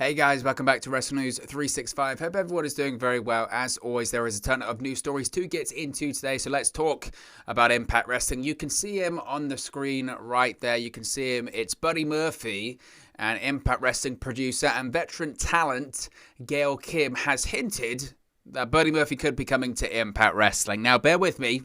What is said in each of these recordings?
Hey guys, welcome back to Wrestle News 365. Hope everyone is doing very well. As always, there is a ton of news stories to get into today, so let's talk about Impact Wrestling. You can see him on the screen right there. You can see him. It's Buddy Murphy, and Impact Wrestling producer and veteran talent Gail Kim has hinted that Buddy Murphy could be coming to Impact Wrestling. Now, bear with me,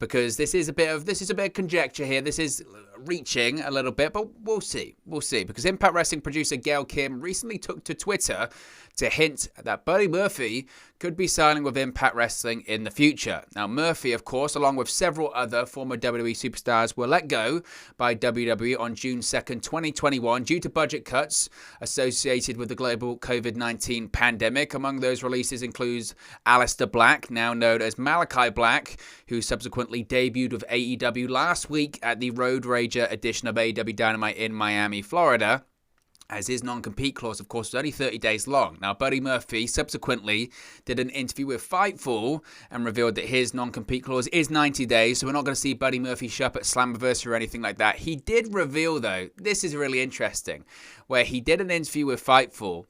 because this is a bit of conjecture here. This is reaching a little bit, but we'll see. Because Impact Wrestling producer Gail Kim recently took to Twitter to hint that Buddy Murphy could be signing with Impact Wrestling in the future. Now, Murphy, of course, along with several other former WWE superstars, were let go by WWE on June 2nd, 2021 due to budget cuts associated with the global COVID-19 pandemic. Among those releases includes Aleister Black, now known as Malachi Black, who subsequently debuted with AEW last week at the Road Rager edition of AEW Dynamite in Miami, Florida, as his non-compete clause, of course, was only 30 days long. Now, Buddy Murphy subsequently did an interview with Fightful and revealed that his non-compete clause is 90 days, so we're not going to see Buddy Murphy show up at Slammiversary or anything like that. He did reveal, though, this is really interesting, where he did an interview with Fightful,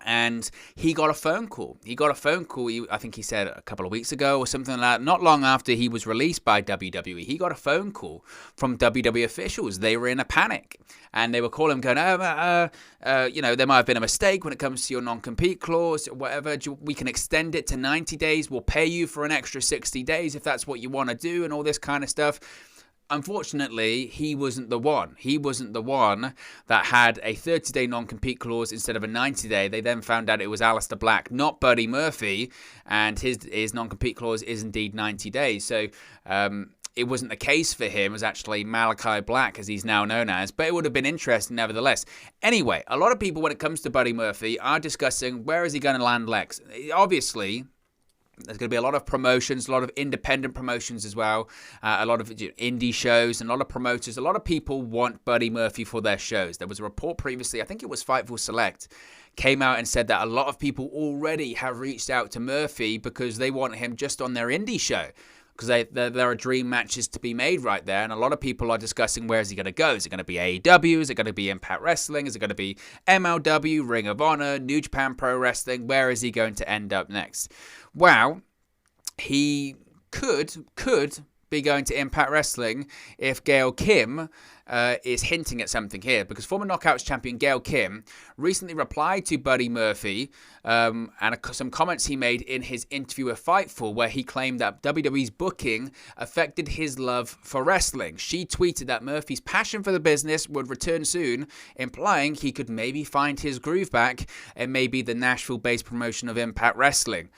and he got a phone call. I think he said a couple of weeks ago or something like that, not long after he was released by WWE. He got a phone call from WWE officials. They were in a panic, and they were calling him going, there might have been a mistake when it comes to your non-compete clause, whatever. We can extend it to 90 days. We'll pay you for an extra 60 days if that's what you want to do, and all this kind of stuff. Unfortunately, he wasn't the one. He wasn't the one that had a 30-day non-compete clause instead of a 90-day. They then found out it was Aleister Black, not Buddy Murphy, and his non-compete clause is indeed 90 days. So it wasn't the case for him. It was actually Malachi Black, as he's now known as, but it would have been interesting nevertheless. Anyway, a lot of people, when it comes to Buddy Murphy, are discussing where is he going to land next. Obviously, there's going to be a lot of promotions, a lot of independent promotions as well, a lot of indie shows, and a lot of promoters. A lot of people want Buddy Murphy for their shows. There was a report previously, I think it was Fightful Select, came out and said that a lot of people already have reached out to Murphy because they want him just on their indie show, because there are dream matches to be made right there, and a lot of people are discussing where is he going to go. Is it going to be AEW? Is it going to be Impact Wrestling? Is it going to be MLW, Ring of Honor, New Japan Pro Wrestling? Where is he going to end up next? Well, he could be going to Impact Wrestling if Gail Kim is hinting at something here, because former Knockouts champion Gail Kim recently replied to Buddy Murphy and some comments he made in his interview with Fightful, where he claimed that WWE's booking affected his love for wrestling. She tweeted that Murphy's passion for the business would return soon, implying he could maybe find his groove back and maybe the Nashville-based promotion of Impact Wrestling.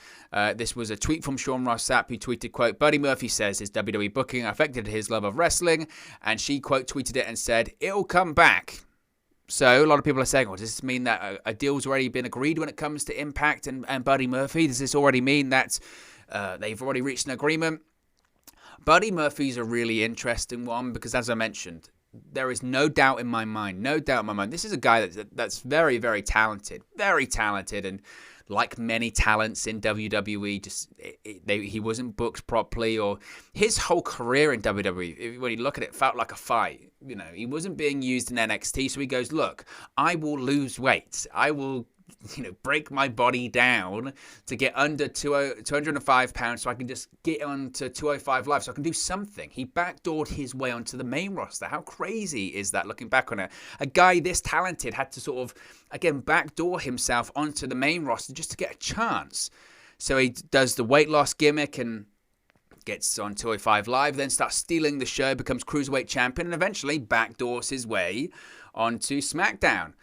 This was a tweet from Sean Ross Sapp, who tweeted, quote, Buddy Murphy says his WWE booking affected his love of wrestling, and she, quote, tweeted it and said, it'll come back. So a lot of people are saying, does this mean that a deal's already been agreed when it comes to Impact and Buddy Murphy? Does this already mean that they've already reached an agreement? Buddy Murphy's a really interesting one because, as I mentioned, there is no doubt in my mind, this is a guy that's very, very talented, and like many talents in WWE, he wasn't booked properly, or his whole career in WWE, when you look at it, felt like a fight. He wasn't being used in NXT, so he goes, look, I will lose weight. I will break my body down to get under 205 pounds so I can just get onto 205 Live, so I can do something. He backdoored his way onto the main roster. How crazy is that, looking back on it? A guy this talented had to sort of, again, backdoor himself onto the main roster just to get a chance. So he does the weight loss gimmick and gets on 205 Live, then starts stealing the show, becomes Cruiserweight champion, and eventually backdoors his way onto SmackDown.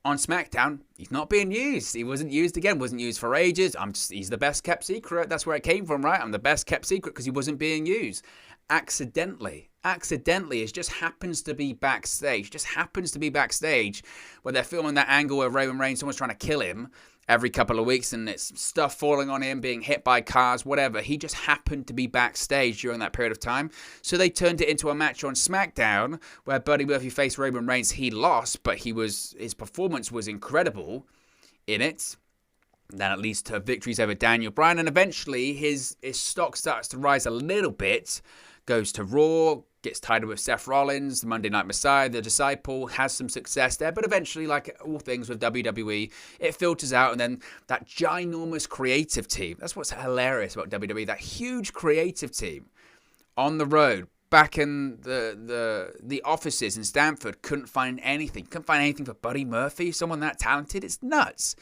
On SmackDown, he's not being used. He wasn't used again, wasn't used for ages. He's the best kept secret. That's where it came from, right? I'm the best kept secret because he wasn't being used. Accidentally, it just happens to be backstage. Where they're filming that angle where Roman Reigns, someone's trying to kill him every couple of weeks, and it's stuff falling on him, being hit by cars, whatever. He just happened to be backstage during that period of time. So they turned it into a match on SmackDown where Buddy Murphy faced Roman Reigns. He lost, but his performance was incredible in it. Then it leads to victories over Daniel Bryan, and eventually his stock starts to rise a little bit, goes to Raw, gets tied up with Seth Rollins, the Monday Night Messiah, the Disciple, has some success there. But eventually, like all things with WWE, it filters out. And then that ginormous creative team, that's what's hilarious about WWE, that huge creative team on the road, back in the offices in Stamford, couldn't find anything for Buddy Murphy, someone that talented. It's nuts.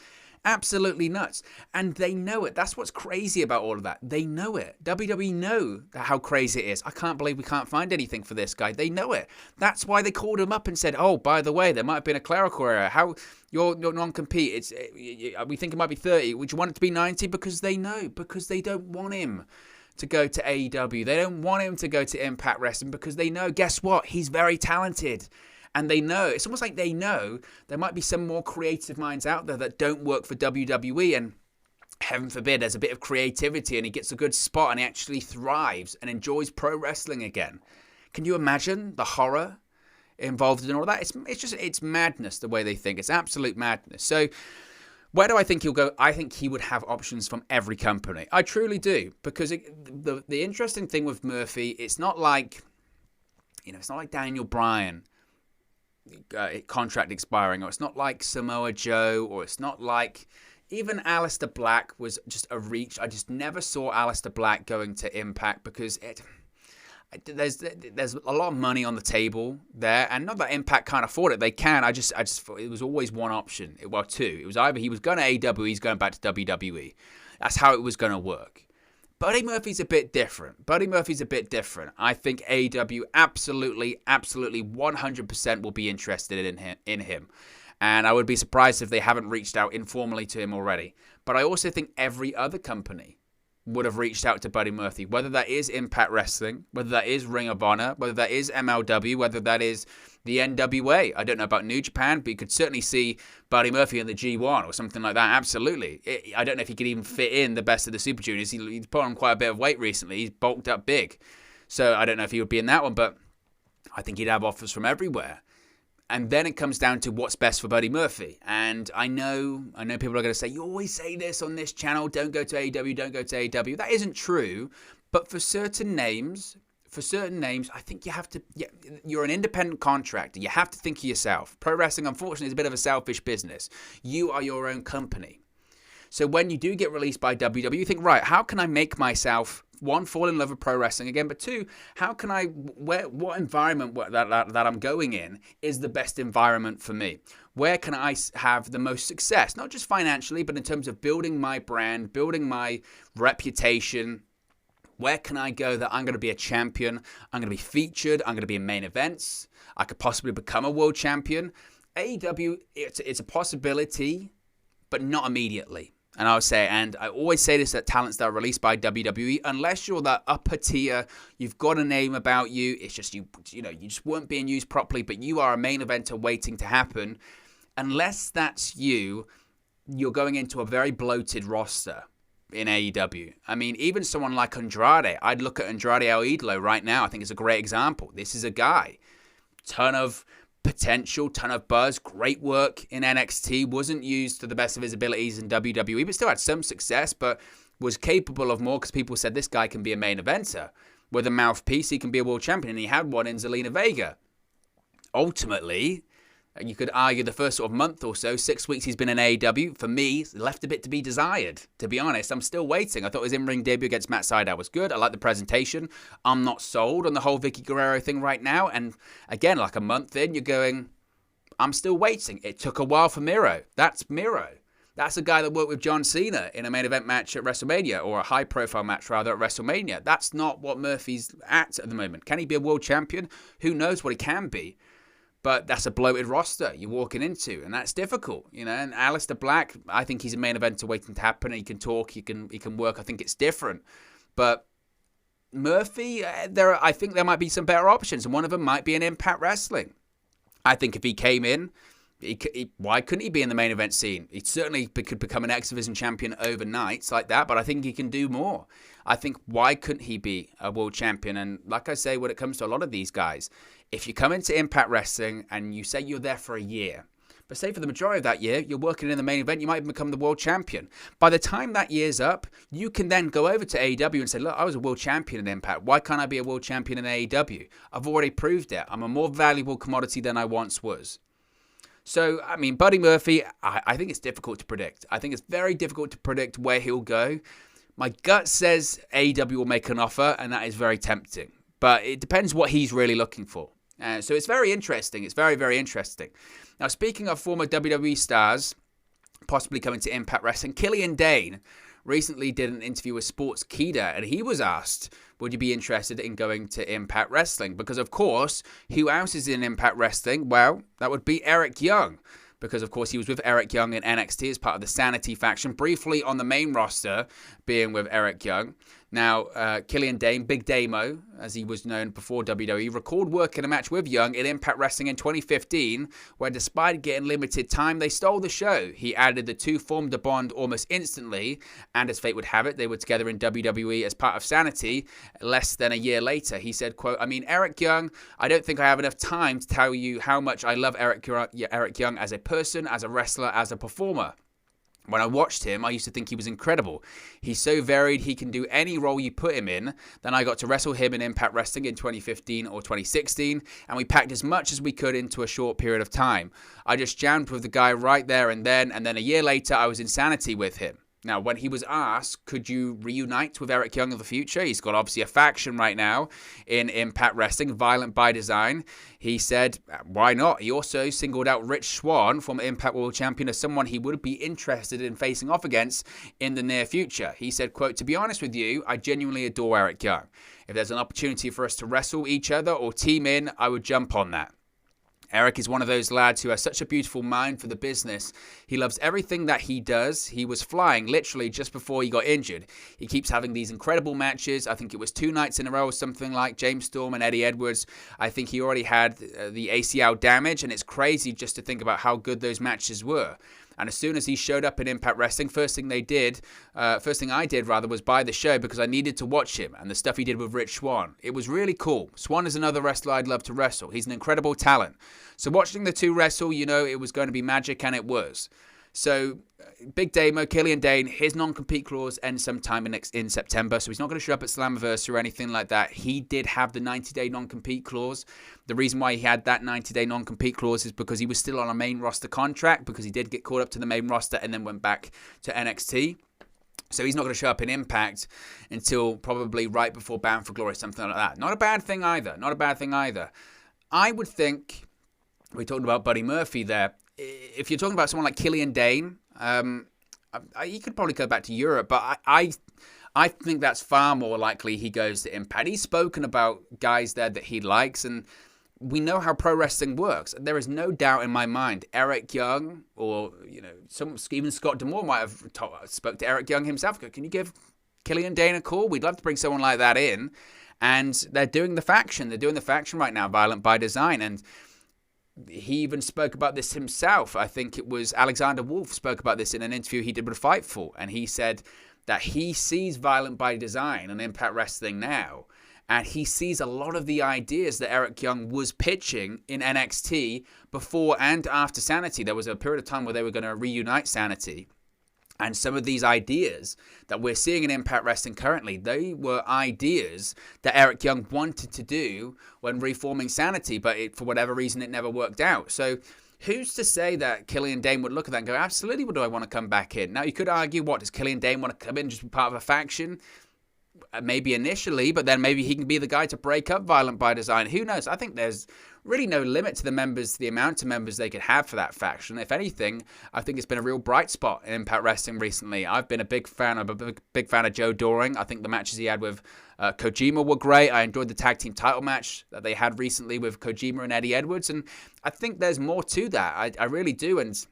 Absolutely nuts. And they know it. That's what's crazy about all of that. They know it. WWE know how crazy it is. I can't believe we can't find anything for this guy. They know it. That's why they called him up and said, oh, by the way, there might have been a clerical error. How your non-compete, we think it might be 30. Would you want it to be 90? Because they know. Because they don't want him to go to AEW. They don't want him to go to Impact Wrestling because they know, guess what? He's very talented. And they know, it's almost like they know there might be some more creative minds out there that don't work for WWE. And heaven forbid, there's a bit of creativity and he gets a good spot and he actually thrives and enjoys pro wrestling again. Can you imagine the horror involved in all that? It's madness the way they think. It's absolute madness. So where do I think he'll go? I think he would have options from every company. I truly do. Because the interesting thing with Murphy, it's not like Daniel Bryan contract expiring, or it's not like Samoa Joe, or it's not like even Aleister Black was just a reach. I just never saw Aleister Black going to Impact because there's a lot of money on the table there, and not that Impact can't afford it. They can. I just thought it was always one option. Well, two. It was either he was going to AEW, he's going back to WWE. That's how it was going to work. Buddy Murphy's a bit different. I think AEW absolutely 100% will be interested in him. And I would be surprised if they haven't reached out informally to him already. But I also think every other company would have reached out to Buddy Murphy, whether that is Impact Wrestling, whether that is Ring of Honor, whether that is MLW, whether that is the NWA. I don't know about New Japan, but you could certainly see Buddy Murphy in the G1 or something like that. Absolutely. I don't know if he could even fit in the best of the Super Juniors. He's put on quite a bit of weight recently. He's bulked up big. So I don't know if he would be in that one, but I think he'd have offers from everywhere. And then it comes down to what's best for Buddy Murphy. And I know people are going to say, you always say this on this channel, don't go to AEW, don't go to AEW. That isn't true. But for certain names, I think you have to, you're an independent contractor. You have to think of yourself. Pro wrestling, unfortunately, is a bit of a selfish business. You are your own company. So when you do get released by WWE, you think, right, how can I make myself, one, fall in love with pro wrestling again, but two, how can I, what environment that I'm going in is the best environment for me? Where can I have the most success? Not just financially, but in terms of building my brand, building my reputation. Where can I go that I'm going to be a champion? I'm going to be featured. I'm going to be in main events. I could possibly become a world champion. AEW, it's a possibility, but not immediately. And I always say this at talents that are released by WWE, unless you're that upper tier, you've got a name about you, it's just you just weren't being used properly, but you are a main eventer waiting to happen. Unless that's you're going into a very bloated roster in AEW. I mean, even someone like Andrade, I'd look at Andrade El Idolo right now. I think it's a great example. This is a guy, ton of potential, ton of buzz, great work in NXT, wasn't used to the best of his abilities in WWE, but still had some success, but was capable of more because people said this guy can be a main eventer. With a mouthpiece, he can be a world champion, and he had one in Zelina Vega. Ultimately, you could argue the first sort of month or so, 6 weeks he's been in AEW, for me, left a bit to be desired. To be honest, I'm still waiting. I thought his in-ring debut against Matt Sydal was good. I like the presentation. I'm not sold on the whole Vicky Guerrero thing right now. And again, like a month in, you're going, I'm still waiting. It took a while for Miro. That's Miro. That's a guy that worked with John Cena in a main event match at WrestleMania, or a high-profile match, rather, at WrestleMania. That's not what Murphy's at the moment. Can he be a world champion? Who knows what he can be? But that's a bloated roster you're walking into, and that's difficult, And Aleister Black, I think he's a main eventer waiting to happen. He can talk, he can work. I think it's different. But Murphy, I think there might be some better options, and one of them might be in Impact Wrestling. I think if he came in, why couldn't he be in the main event scene? He certainly could become an X-Division champion overnight like that, but I think he can do more. I think why couldn't he be a world champion? And like I say, when it comes to a lot of these guys, if you come into Impact Wrestling and you say you're there for a year, But say for the majority of that year, you're working in the main event, you might even become the world champion. By the time that year's up, you can then go over to AEW and say, look, I was a world champion in Impact. Why can't I be a world champion in AEW? I've already proved it. I'm a more valuable commodity than I once was. So, I mean, Buddy Murphy, I think it's difficult to predict. I think it's very difficult to predict where he'll go. My gut says AEW will make an offer, and that is very tempting. But it depends what he's really looking for. So it's very interesting. It's very, very interesting. Now, speaking of former WWE stars possibly coming to Impact Wrestling, Killian Dane recently did an interview with Sportskeeda, and he was asked, would you be interested in going to Impact Wrestling? Because, of course, who else is in Impact Wrestling? Well, that would be Eric Young. Because, of course, he was with Eric Young in NXT as part of the Sanity faction, briefly on the main roster, being with Eric Young. Now, Killian Dane, Big Damo, as he was known before WWE, recalled working a match with Young in Impact Wrestling in 2015, where despite getting limited time, they stole the show. He added the two formed a bond almost instantly, and as fate would have it, they were together in WWE as part of Sanity less than a year later. He said, quote, I mean, Eric Young, I don't think I have enough time to tell you how much I love Eric Young as a person, as a wrestler, as a performer. When I watched him, I used to think he was incredible. He's so varied, he can do any role you put him in. Then I got to wrestle him in Impact Wrestling in 2015 or 2016, and we packed as much as we could into a short period of time. I just jammed with the guy right there and then a year later, I was in Sanity with him. Now, when he was asked, could you reunite with Eric Young in the future? He's got obviously a faction right now in Impact Wrestling, Violent by Design. He said, why not? He also singled out Rich Swann, former Impact World Champion, as someone he would be interested in facing off against in the near future. He said, quote, to be honest with you, I genuinely adore Eric Young. If there's an opportunity for us to wrestle each other or team in, I would jump on that. Eric is one of those lads who has such a beautiful mind for the business. He loves everything that he does. He was flying literally just before he got injured. He keeps having these incredible matches. I think it was 2 nights in a row or something like James Storm and Eddie Edwards. I think he already had the ACL damage, and it's crazy just to think about how good those matches were. And as soon as he showed up in Impact Wrestling, first thing I did, was buy the show because I needed to watch him and the stuff he did with Rich Swann. It was really cool. Swann is another wrestler I'd love to wrestle. He's an incredible talent. So watching the two wrestle, you know, it was going to be magic, and it was. So Big Damo, Killian Dane, his non-compete clause ends sometime in September, so he's not going to show up at Slammiversary or anything like that. He did have the 90-day non-compete clause. The reason why he had that 90-day non-compete clause is because he was still on a main roster contract, because he did get called up to the main roster and then went back to NXT. So he's not going to show up in Impact until probably right before Bound for Glory, something like that. Not a bad thing either. Not a bad thing either. I would think, we talked about Buddy Murphy there, if you're talking about someone like Killian Dane, he could probably go back to Europe, but I think that's far more likely he goes to Impact. He's spoken about guys there that he likes, and we know how pro wrestling works. There is no doubt in my mind Eric Young, or even Scott D'Amore might have spoke to Eric Young himself. Can you give Killian Dane a call? We'd love to bring someone like that in. And they're doing the faction. They're doing the faction right now, Violent by Design, and he even spoke about this himself. I think it was Alexander Wolf spoke about this in an interview he did with Fightful, and he said that he sees Violent by Design and Impact Wrestling now, and he sees a lot of the ideas that Eric Young was pitching in NXT before and after Sanity. There was a period of time where they were going to reunite Sanity. And some of these ideas that we're seeing in Impact Wrestling currently, they were ideas that Eric Young wanted to do when reforming Sanity, but for whatever reason, it never worked out. So who's to say that Killian Dane would look at that and go, absolutely, do I want to come back in? Now, you could argue, does Killian Dane want to come in just be part of a faction? Maybe initially, but then maybe he can be the guy to break up Violent by Design. Who knows? I think there's really no limit to the amount of members they could have for that faction. If anything, I think it's been a real bright spot in Impact Wrestling recently. I've been a big fan of Joe Doring. I think the matches he had with Kojima were great. I enjoyed the tag team title match that they had recently with Kojima and Eddie Edwards, and I think there's more to that. I really do, and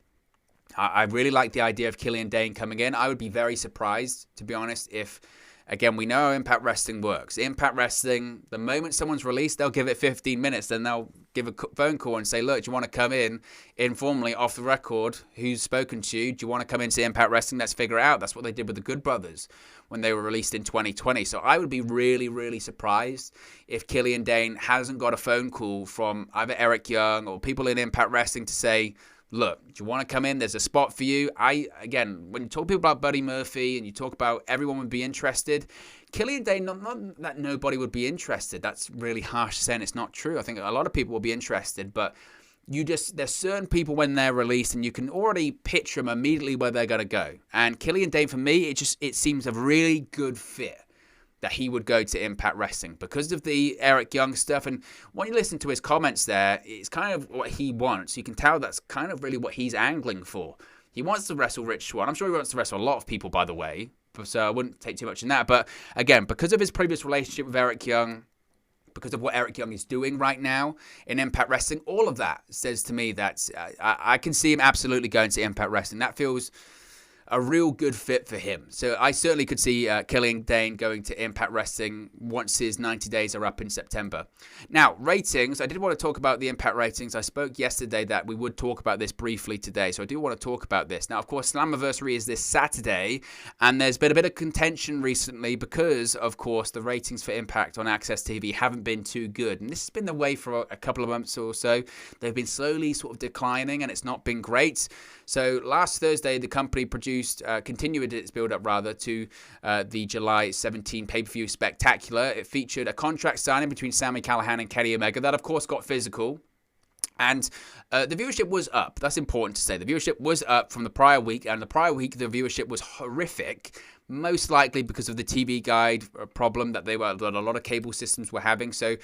I really like the idea of Killian Dane coming in. I would be very surprised, to be honest, if... Again, we know how Impact Wrestling works. Impact Wrestling, the moment someone's released, they'll give it 15 minutes. Then they'll give a phone call and say, look, do you want to come in informally off the record? Who's spoken to you? Do you want to come into Impact Wrestling? Let's figure it out. That's what they did with the Good Brothers when they were released in 2020. So I would be really, really surprised if Killian Dane hasn't got a phone call from either Eric Young or people in Impact Wrestling to say, look, do you want to come in? There's a spot for you. Again, when you talk to people about Buddy Murphy and you talk about everyone would be interested, Killian Dane, not that nobody would be interested. That's really harsh saying it's not true. I think a lot of people will be interested, but there's certain people when they're released and you can already picture them immediately where they're going to go. And Killian Dane, for me, it seems a really good fit that he would go to Impact Wrestling because of the Eric Young stuff. And when you listen to his comments there, it's kind of what he wants. You can tell that's kind of really what he's angling for. He wants to wrestle Rich Swann. I'm sure he wants to wrestle a lot of people, by the way, so I wouldn't take too much in that. But again, because of his previous relationship with Eric Young, because of what Eric Young is doing right now in Impact Wrestling, all of that says to me that I can see him absolutely going to Impact Wrestling. That feels a real good fit for him. So I certainly could see Killian Dane going to Impact Wrestling once his 90 days are up in September. Now, ratings. I did want to talk about the Impact ratings. I spoke yesterday that we would talk about this briefly today, so I do want to talk about this. Now, of course, Slammiversary is this Saturday, and there's been a bit of contention recently because, of course, the ratings for Impact on Access TV haven't been too good. And this has been the way for a couple of months or so. They've been slowly sort of declining, and it's not been great. So last Thursday, the company continued its build-up to the July 17 pay-per-view Spectacular. It featured a contract signing between Sami Callihan and Kenny Omega that, of course, got physical. And the viewership was up. That's important to say. The viewership was up from the prior week, and the prior week, the viewership was horrific, most likely because of the TV guide problem that a lot of cable systems were having. So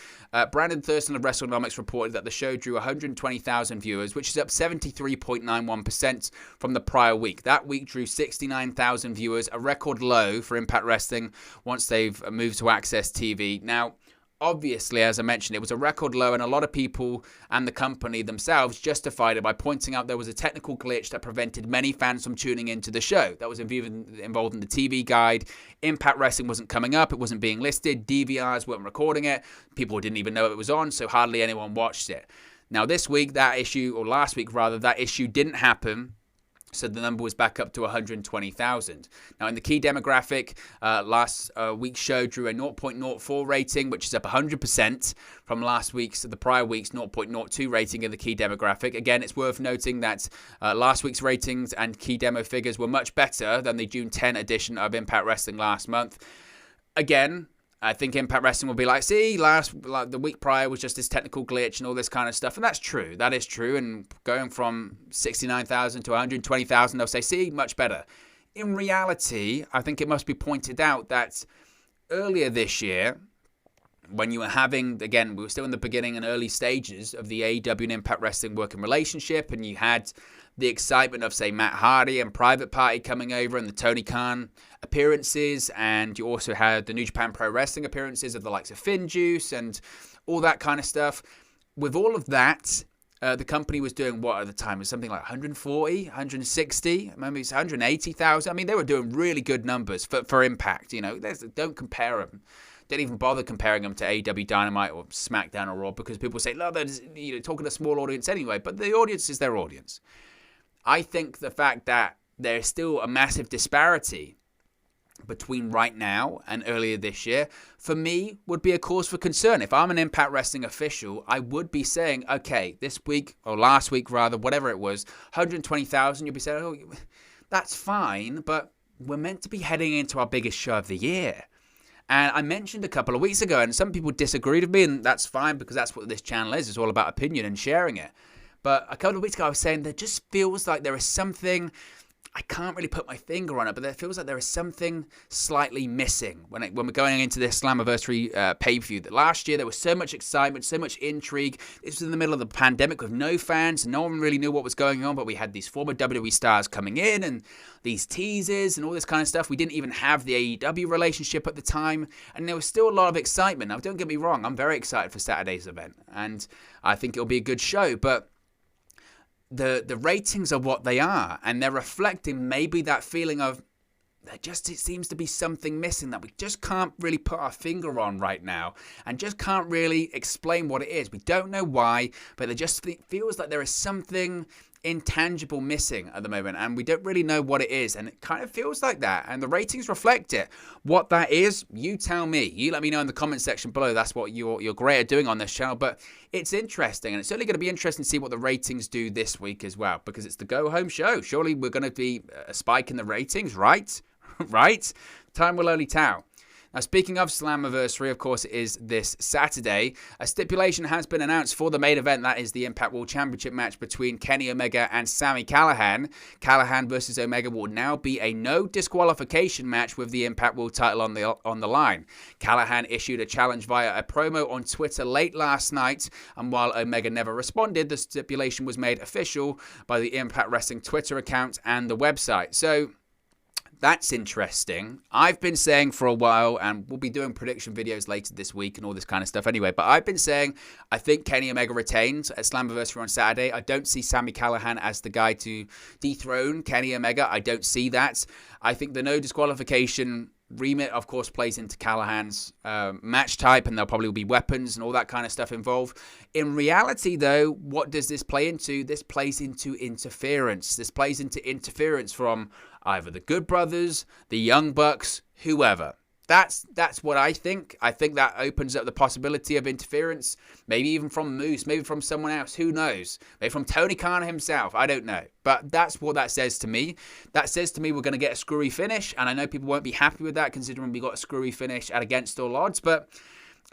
Brandon Thurston of WrestleNomics reported that the show drew 120,000 viewers, which is up 73.91% from the prior week. That week drew 69,000 viewers, a record low for Impact Wrestling once they've moved to Access TV. Now, obviously, as I mentioned, it was a record low, and a lot of people and the company themselves justified it by pointing out there was a technical glitch that prevented many fans from tuning into the show. That was involved in the TV guide. Impact Wrestling wasn't coming up. It wasn't being listed. DVRs weren't recording it. People didn't even know it was on, so hardly anyone watched it. Now, this week, that issue didn't happen. So the number was back up to 120,000. Now, in the key demographic, last week's show drew a 0.04 rating, which is up 100% from the prior week's 0.02 rating in the key demographic. Again, it's worth noting that last week's ratings and key demo figures were much better than the June 10 edition of Impact Wrestling last month. Again, I think Impact Wrestling will be like, see, the week prior was just this technical glitch and all this kind of stuff. And that's true. That is true. And going from 69,000 to 120,000, they'll say, see, much better. In reality, I think it must be pointed out that earlier this year, when you were having, again, we were still in the beginning and early stages of the AEW and Impact Wrestling working relationship, and you had the excitement of, say, Matt Hardy and Private Party coming over and the Tony Khan appearances, and you also had the New Japan Pro Wrestling appearances of the likes of Finn Juice and all that kind of stuff. With all of that, the company was doing what at the time? It was something like 140, 160, maybe it's 180,000. I mean, they were doing really good numbers for Impact. You know, don't compare them. Don't even bother comparing them to AEW Dynamite or SmackDown or Raw, because people say, no, they're talking to a small audience anyway. But the audience is their audience. I think the fact that there's still a massive disparity between right now and earlier this year, for me, would be a cause for concern. If I'm an Impact Wrestling official, I would be saying, okay, this week, or last week rather, whatever it was, 120,000, you'd be saying, oh, that's fine, but we're meant to be heading into our biggest show of the year. And I mentioned a couple of weeks ago, and some people disagreed with me, and that's fine, because that's what this channel is. It's all about opinion and sharing it. But a couple of weeks ago, I was saying there just feels like there is something, I can't really put my finger on it, but there feels like there is something slightly missing when we're going into this Slammiversary pay-per-view. That last year, there was so much excitement, so much intrigue. This was in the middle of the pandemic with no fans, and no one really knew what was going on, but we had these former WWE stars coming in, and these teases, and all this kind of stuff. We didn't even have the AEW relationship at the time, and there was still a lot of excitement. Now, don't get me wrong, I'm very excited for Saturday's event, and I think it'll be a good show, but the ratings are what they are, and they're reflecting maybe that feeling of it seems to be something missing that we just can't really put our finger on right now, and just can't really explain what it is. We don't know why, but it just feels like there is something intangible missing at the moment, and we don't really know what it is, and it kind of feels like that, and the ratings reflect it. What that is, you tell me. You let me know in the comment section below. That's what you're great at doing on this channel, but it's interesting, and it's certainly going to be interesting to see what the ratings do this week as well, because it's the go-home show. Surely we're going to be a spike in the ratings, right? Right? Time will only tell. Now, speaking of Slammiversary, of course, it is this Saturday. A stipulation has been announced for the main event. That is the Impact World Championship match between Kenny Omega and Sami Callihan. Callihan versus Omega will now be a no disqualification match with the Impact World title on the line. Callihan issued a challenge via a promo on Twitter late last night, and while Omega never responded, the stipulation was made official by the Impact Wrestling Twitter account and the website. So that's interesting. I've been saying for a while, and we'll be doing prediction videos later this week and all this kind of stuff anyway, but I've been saying I think Kenny Omega retains at Slammiversary on Saturday. I don't see Sami Callihan as the guy to dethrone Kenny Omega. I don't see that. I think the no disqualification remit, of course, plays into Callahan's match type, and there'll probably be weapons and all that kind of stuff involved. In reality, though, what does this play into? This plays into interference. This plays into interference from either the Good Brothers, the Young Bucks, whoever. That's what I think. I think that opens up the possibility of interference, maybe even from Moose, maybe from someone else, who knows? Maybe from Tony Khan himself, I don't know. But that's what that says to me. That says to me we're going to get a screwy finish, and I know people won't be happy with that considering we got a screwy finish at Against All Odds, but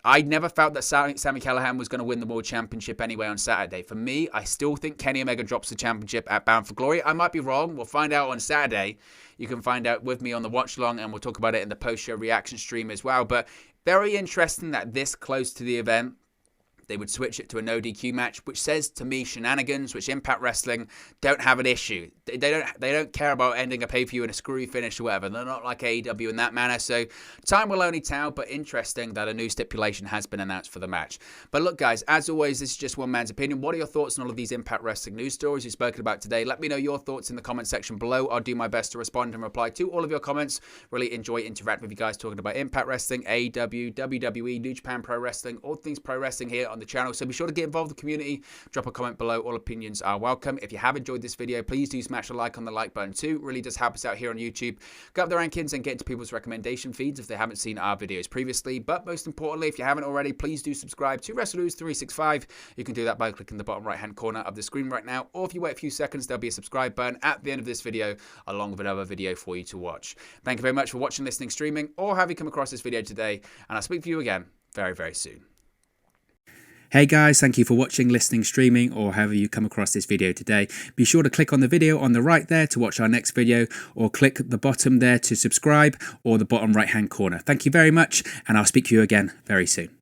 I never felt that Sami Callihan was going to win the World Championship anyway on Saturday. For me, I still think Kenny Omega drops the championship at Bound for Glory. I might be wrong. We'll find out on Saturday. You can find out with me on the watch along, and we'll talk about it in the post-show reaction stream as well. But very interesting that this close to the event, they would switch it to a no DQ match, which says to me shenanigans, which Impact Wrestling don't have an issue. They don't care about ending a pay-per-view in a screwy finish or whatever. They're not like AEW in that manner. So time will only tell, but interesting that a new stipulation has been announced for the match. But look, guys, as always, this is just one man's opinion. What are your thoughts on all of these Impact Wrestling news stories we've spoken about today? Let me know your thoughts in the comment section below. I'll do my best to respond and reply to all of your comments. Really enjoy interacting with you guys talking about Impact Wrestling, AEW, WWE, New Japan Pro Wrestling, all things pro wrestling here on the channel. So be sure to get involved in the community. Drop a comment below. All opinions are welcome. If you have enjoyed this video, please do smash a like on the like button too. It really does help us out here on YouTube. Go up the rankings and get into people's recommendation feeds if they haven't seen our videos previously. But most importantly, if you haven't already, please do subscribe to WrestleNews365. You can do that by clicking the bottom right hand corner of the screen right now, or if you wait a few seconds, there'll be a subscribe button at the end of this video along with another video for you to watch. Thank you very much for watching, listening, streaming, or have you come across this video today, and I'll speak to you again very, very soon. Hey guys, thank you for watching, listening, streaming, or however you come across this video today. Be sure to click on the video on the right there to watch our next video, or click the bottom there to subscribe, or the bottom right hand corner. Thank you very much, and I'll speak to you again very soon.